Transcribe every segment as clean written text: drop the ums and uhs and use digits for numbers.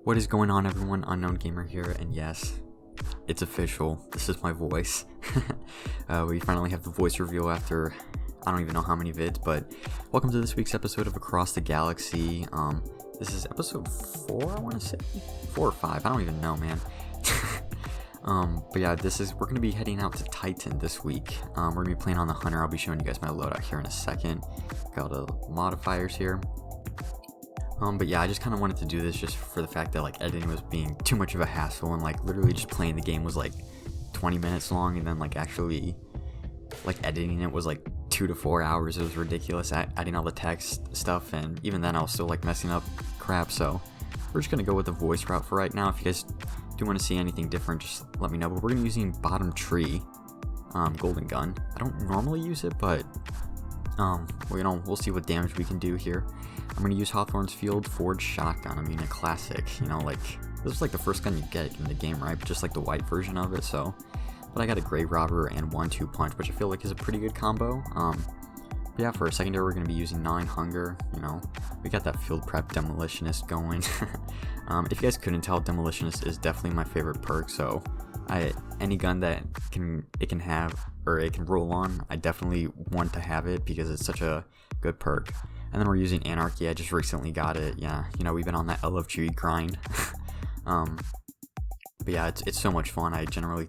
What is going on, everyone? Unknown Gamer here, and yes, it's official. This is my voice. We finally have the voice reveal after I don't even know how many vids, but welcome to this week's episode of Across the Galaxy. This is episode 4, I want to say? 4 or 5, I don't even know, man. But yeah, we're going to be heading out to Titan this week. We're going to be playing on the Hunter. I'll be showing you guys my loadout here in a second. Got all the modifiers here. But yeah, I just kind of wanted to do this just for the fact that like editing was being too much of a hassle, and like literally just playing the game was like 20 minutes long, and then like actually like editing it was like 2 to 4 hours. It was ridiculous, adding all the text stuff, and even then I was still like messing up crap. So we're just gonna go with the voice route for right now. If you guys do want to see anything different, just let me know. But we're gonna be using bottom tree golden gun. I don't normally use it, but we'll see what damage we can do here. I'm going to use Savathuns field forged shotgun. I mean, a classic, like, this was like the first gun you get in the game, right? But just like the white version of it, so. But I got a grave robber and 1-2 punch, which I feel like is a pretty good combo. But yeah, for a secondary, we're going to be using 9 hunger, we got that field prep demolitionist going. If you guys couldn't tell, demolitionist is definitely my favorite perk, so any gun that it can have, or it can roll on, I definitely want to have it because it's such a good perk. And then we're using Anarchy. I just recently got it. Yeah, we've been on that LFG grind. But yeah, it's so much fun. I generally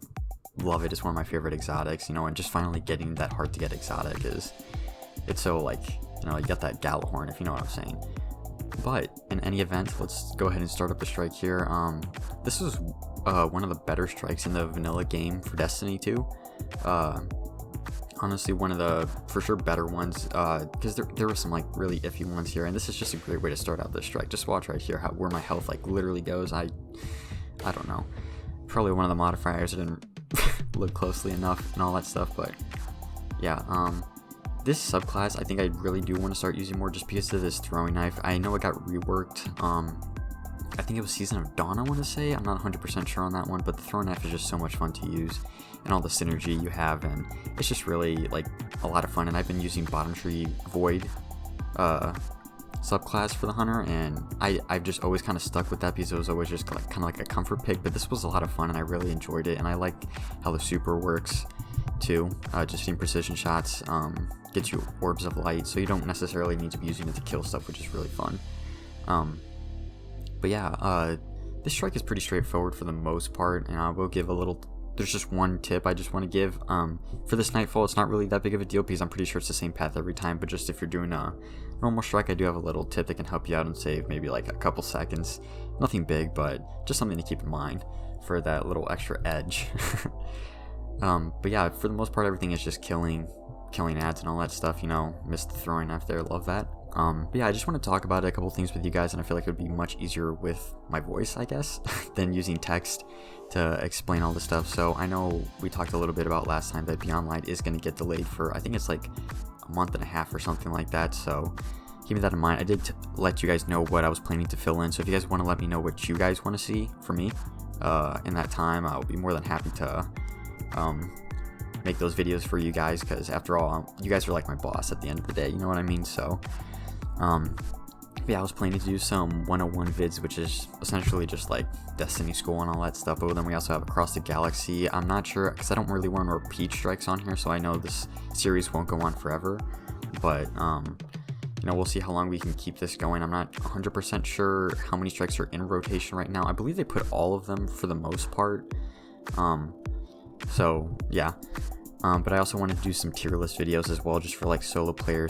love it. It's one of my favorite exotics, and just finally getting that hard to get exotic it's so like, you got that Galahorn, if you know what I'm saying. But in any event, let's go ahead and start up the strike here. This is one of the better strikes in the vanilla game for Destiny 2. Honestly, one of the for sure better ones, because there were some like really iffy ones here, and this is just a great way to start out this strike. Just watch right here where my health like literally goes. I don't know, probably one of the modifiers. I didn't look closely enough and all that stuff, but yeah, this subclass I think I really do want to start using more, just because of this throwing knife. I know it got reworked. I think it was Season of Dawn, I want to say. I'm not 100% sure on that one, but the throwing knife is just so much fun to use, and all the synergy you have, and it's just really like a lot of fun. And I've been using bottom tree void subclass for the hunter, and I've just always kind of stuck with that because it was always just kind of like a comfort pick. But this was a lot of fun, and I really enjoyed it, and I like how the super works too. Just seeing precision shots gets you orbs of light, so you don't necessarily need to be using it to kill stuff, which is really fun. But yeah, this strike is pretty straightforward for the most part, and I will give a little. There's just one tip I just want to give. For this Nightfall, it's not really that big of a deal because I'm pretty sure it's the same path every time. But just if you're doing a normal strike, I do have a little tip that can help you out and save maybe like a couple seconds. Nothing big, but just something to keep in mind for that little extra edge. But yeah, for the most part, everything is just killing ads and all that stuff. Missed the throwing knife there. Love that. But yeah, I just want to talk about a couple things with you guys, and I feel like it would be much easier with my voice, I guess, than using text to explain all this stuff. So I know we talked a little bit about last time that Beyond Light is going to get delayed for, I think it's like a month and a half or something like that, so keep that in mind. I did let you guys know what I was planning to fill in, so if you guys want to let me know what you guys want to see from me in that time, I'll be more than happy to make those videos for you guys, because after all, you guys are like my boss at the end of the day, you know what I mean? So yeah, I was planning to do some 101 vids, which is essentially just like Destiny school and all that stuff, but then we also have Across the Galaxy. I'm not sure, because I don't really want to repeat strikes on here, so I know this series won't go on forever, but we'll see how long we can keep this going. I'm not 100% sure how many strikes are in rotation right now. I believe they put all of them for the most part, so yeah. But I also wanted to do some tier list videos as well, just for like solo player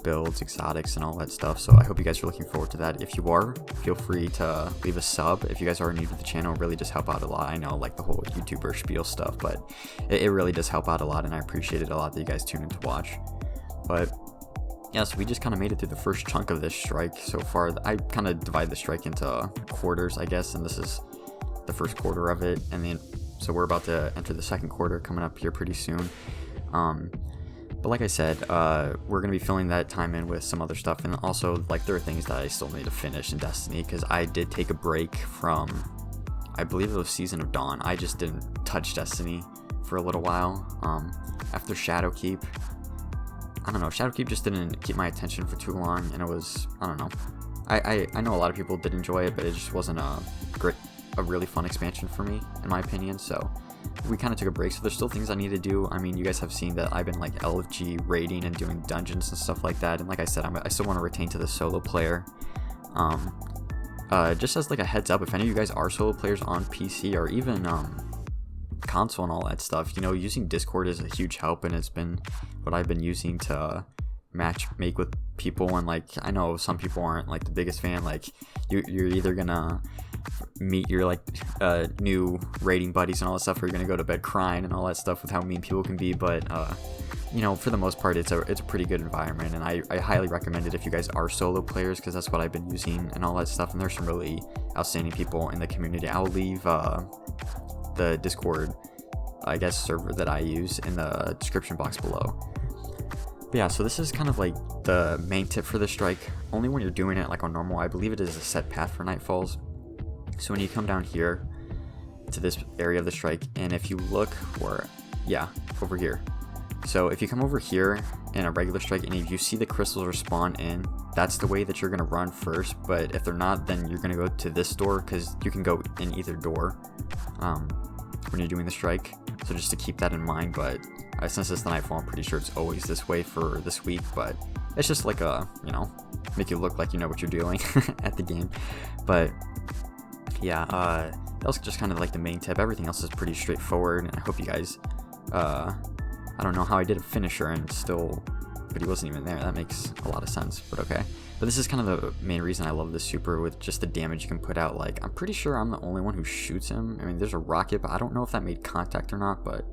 builds, exotics, and all that stuff. So I hope you guys are looking forward to that. If you are, feel free to leave a sub. If you guys are new to the channel, it really does help out a lot. I know like the whole YouTuber spiel stuff, but it really does help out a lot, and I appreciate it a lot that you guys tune in to watch. But yeah, so we just kind of made it through the first chunk of this strike so far. I kind of divide the strike into quarters, I guess, and this is the first quarter of it, and then so we're about to enter the second quarter coming up here pretty soon. But like I said, we're going to be filling that time in with some other stuff, and also like there are things that I still need to finish in Destiny, because I did take a break from, I believe it was Season of Dawn. I just didn't touch Destiny for a little while. After Shadowkeep, I don't know, Shadowkeep just didn't keep my attention for too long, and it was, I don't know, I know a lot of people did enjoy it, but it just wasn't a really fun expansion for me, in my opinion. So we kind of took a break. So there's still things I need to do. I mean, you guys have seen that I've been like LFG raiding and doing dungeons and stuff like that. And like I said, I still want to retain to the solo player. Just as like a heads up, if any of you guys are solo players on PC or even console and all that stuff, you know, using Discord is a huge help, and it's been what I've been using to make with people. And like, I know some people aren't like the biggest fan, like you're either gonna meet your like new raiding buddies and all that stuff, or you're gonna go to bed crying and all that stuff with how mean people can be. But you know, for the most part, it's a pretty good environment, and I highly recommend it if you guys are solo players, because that's what I've been using and all that stuff. And there's some really outstanding people in the community. I'll leave the Discord, I guess, server that I use in the description box below. But yeah, so this is kind of like the main tip for this strike. Only when you're doing it like on normal. I believe it is a set path for Nightfalls. So when you come down here to this area of the strike, and if you look for, yeah, over here. So if you come over here in a regular strike, and if you see the crystals respawn in, that's the way that you're going to run first. But if they're not, then you're going to go to this door, because you can go in either door when you're doing the strike. So just to keep that in mind. But since it's the Nightfall, I'm pretty sure it's always this way for this week. But it's just like a, you know, make you look like you know what you're doing at the game. But yeah, that was just kind of like the main tip. Everything else is pretty straightforward, and I hope you guys, I don't know how I did a finisher and still, but he wasn't even there. That makes a lot of sense, but okay. But this is kind of the main reason I love this super, with just the damage you can put out. Like, I'm pretty sure I'm the only one who shoots him. I mean, there's a rocket, but I don't know if that made contact or not, but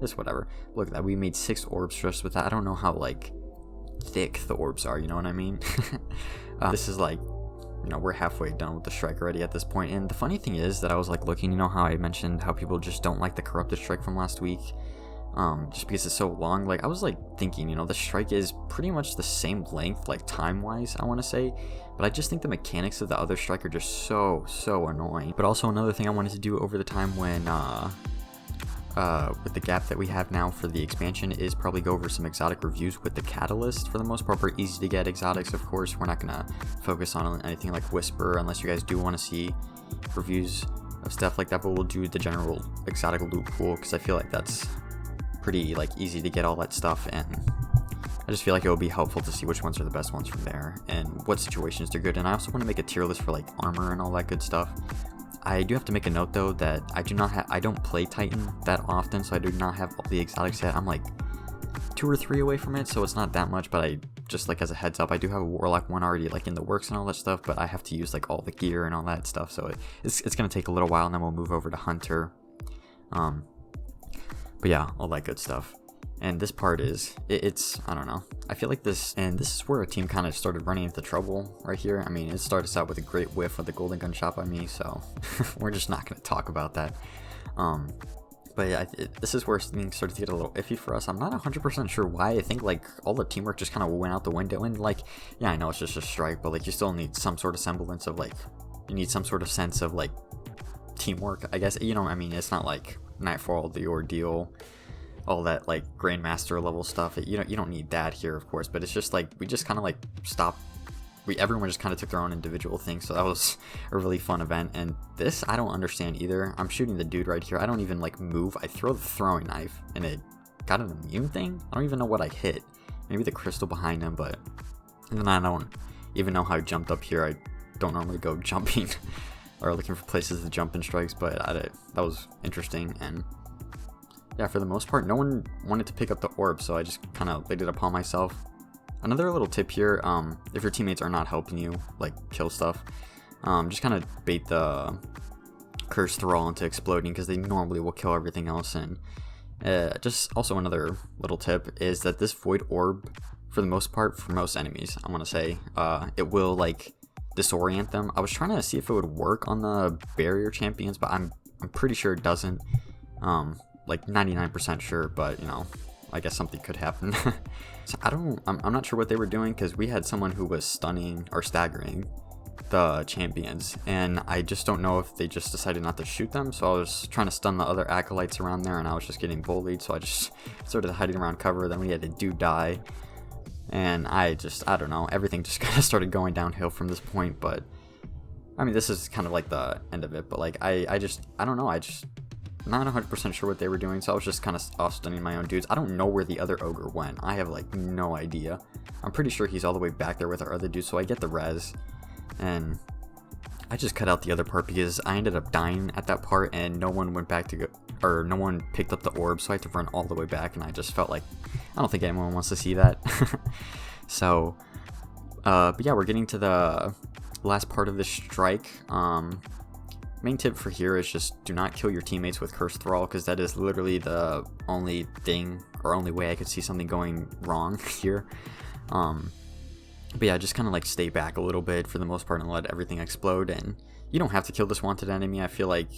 it's whatever. Look at that, we made 6 orbs just with that. I don't know how, like, thick the orbs are, you know what I mean? This is like, you know, we're halfway done with the strike already at this point. And the funny thing is that I was like looking, you know how I mentioned how people just don't like the corrupted strike from last week, just because it's so long. Like, I was like thinking, you know, the strike is pretty much the same length, like time wise, I want to say, but I just think the mechanics of the other strike are just so annoying. But also another thing I wanted to do over the time when with the gap that we have now for the expansion is probably go over some exotic reviews with the catalyst. For the most part, we're easy to get exotics, of course. We're not gonna focus on anything like Whisper unless you guys do want to see reviews of stuff like that, but we'll do the general exotic loot pool, because I feel like that's pretty like easy to get all that stuff, and I just feel like it would be helpful to see which ones are the best ones from there and what situations they're good. And I also want to make a tier list for like armor and all that good stuff. I do have to make a note though that I don't play Titan that often, so I do not have all the exotics yet. I'm like 2 or 3 away from it, so it's not that much, but I just, like, as a heads up, I do have a Warlock one already like in the works and all that stuff, but I have to use like all the gear and all that stuff, so it's gonna take a little while, and then we'll move over to Hunter. But yeah, all that good stuff. And this part is, it's, I don't know, I feel like this is where a team kind of started running into trouble right here. I mean, it started us out with a great whiff of the golden gun shot by me, so we're just not going to talk about that. But yeah, this is where things started to get a little iffy for us. I'm not 100% sure why. I think like all the teamwork just kind of went out the window, and like, yeah, I know it's just a strike, but like you still need some sort of semblance of like, you need some sort of sense of like teamwork, I guess. You know, I mean, it's not like Nightfall, the ordeal, all that like grandmaster level stuff. You don't need that here, of course, but it's just like we just kind of like stopped. Everyone just kind of took their own individual thing, so that was a really fun event. And this I don't understand either. I'm shooting the dude right here, I don't even like move. I throw the throwing knife and it got an immune thing. I don't even know what I hit. Maybe the crystal behind him, but and then I don't even know how I jumped up here. I don't normally go jumping or looking for places to jump in strikes, but that was interesting. And yeah, for the most part, no one wanted to pick up the orb, so I just kind of laid it upon myself. Another little tip here, if your teammates are not helping you, like, kill stuff, just kind of bait the Curse Thrall into exploding, because they normally will kill everything else. And just also another little tip is that this Void Orb, for the most part, for most enemies, I want to say, it will, like, disorient them. I was trying to see if it would work on the barrier champions, but I'm pretty sure it doesn't. Like 99% sure, but you know, I guess something could happen. So I'm not sure what they were doing, because we had someone who was stunning or staggering the champions, and I just don't know if they just decided not to shoot them. So I was trying to stun the other acolytes around there, and I was just getting bullied, so I just started hiding around cover. Then we had a dude die, And I don't know, everything just kind of started going downhill from this point. But I mean, this is kind of like the end of it. But like I don't know, not 100% sure what they were doing, so I was just kind of off stunning my own dudes. I don't know where the other ogre went. I have like no idea. I'm pretty sure he's all the way back there with our other dude, so I get the res, and I just cut out the other part because I ended up dying at that part, and no one went back to go, or no one picked up the orb, so I had to run all the way back, and I just felt like I don't think anyone wants to see that. So, but yeah, we're getting to the last part of this strike. Main tip for here is just do not kill your teammates with Curse Thrall, because that is literally the only thing or only way I could see something going wrong here. But yeah, just kind of like stay back a little bit for the most part and let everything explode. And you don't have to kill this wanted enemy. I feel like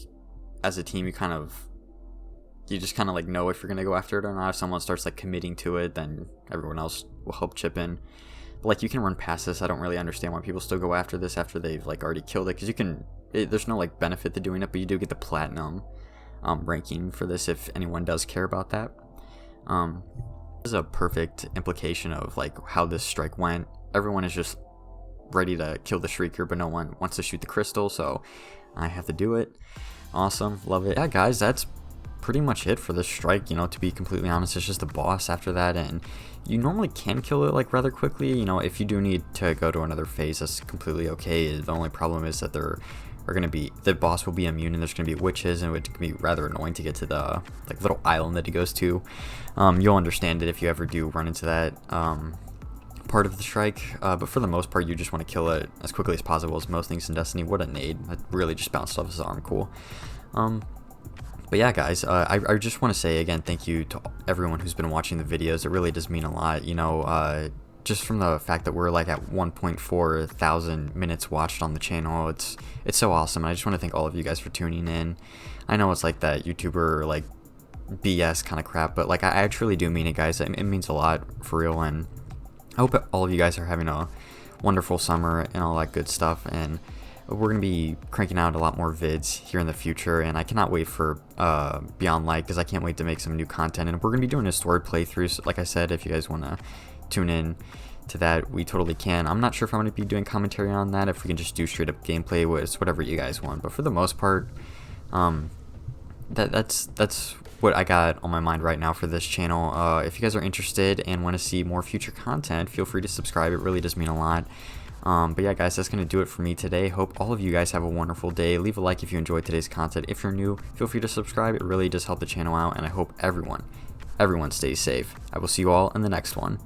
as a team, you just kind of like know if you're gonna go after it or not. If someone starts like committing to it, then everyone else will help chip in. But like you can run past this. I don't really understand why people still go after this after they've like already killed it, because you can. There's no like benefit to doing it, but you do get the platinum ranking for this if anyone does care about that. This is a perfect implication of like how this strike went. Everyone is just ready to kill the Shrieker, but no one wants to shoot the crystal, so I have to do it. Awesome, love it. Yeah, guys, that's pretty much it for this strike. You know, to be completely honest, it's just a boss after that, and you normally can kill it like rather quickly. You know, if you do need to go to another phase, that's completely okay. The only problem is that the boss will be immune, and there's going to be witches, and it can be rather annoying to get to the like little island that he goes to. You'll understand it if you ever do run into that part of the strike, but for the most part, you just want to kill it as quickly as possible, as most things in Destiny. What a nade. That really just bounced off his arm. Cool. But yeah, guys, I just want to say again, thank you to everyone who's been watching the videos. It really does mean a lot, you know, just from the fact that we're like at 1.4 thousand minutes watched on the channel. It's so awesome, and I just want to thank all of you guys for tuning in. I know it's like that YouTuber like BS kind of crap, but like I truly do mean it, guys. It means a lot for real, and I hope all of you guys are having a wonderful summer and all that good stuff. And we're going to be cranking out a lot more vids here in the future, and I cannot wait for Beyond Light, because I can't wait to make some new content. And we're going to be doing a story playthroughs. Like I said, if you guys want to tune in to that, we totally can. I'm not sure if I'm going to be doing commentary on that, if we can just do straight up gameplay. It's whatever you guys want, but for the most part, that's what I got on my mind right now for this channel. If you guys are interested and want to see more future content, feel free to subscribe. It really does mean a lot. But yeah, guys, that's going to do it for me today. Hope all of you guys have a wonderful day. Leave a like if you enjoyed today's content. If you're new, feel free to subscribe. It really does help the channel out, and I hope everyone stays safe. I will see you all in the next one.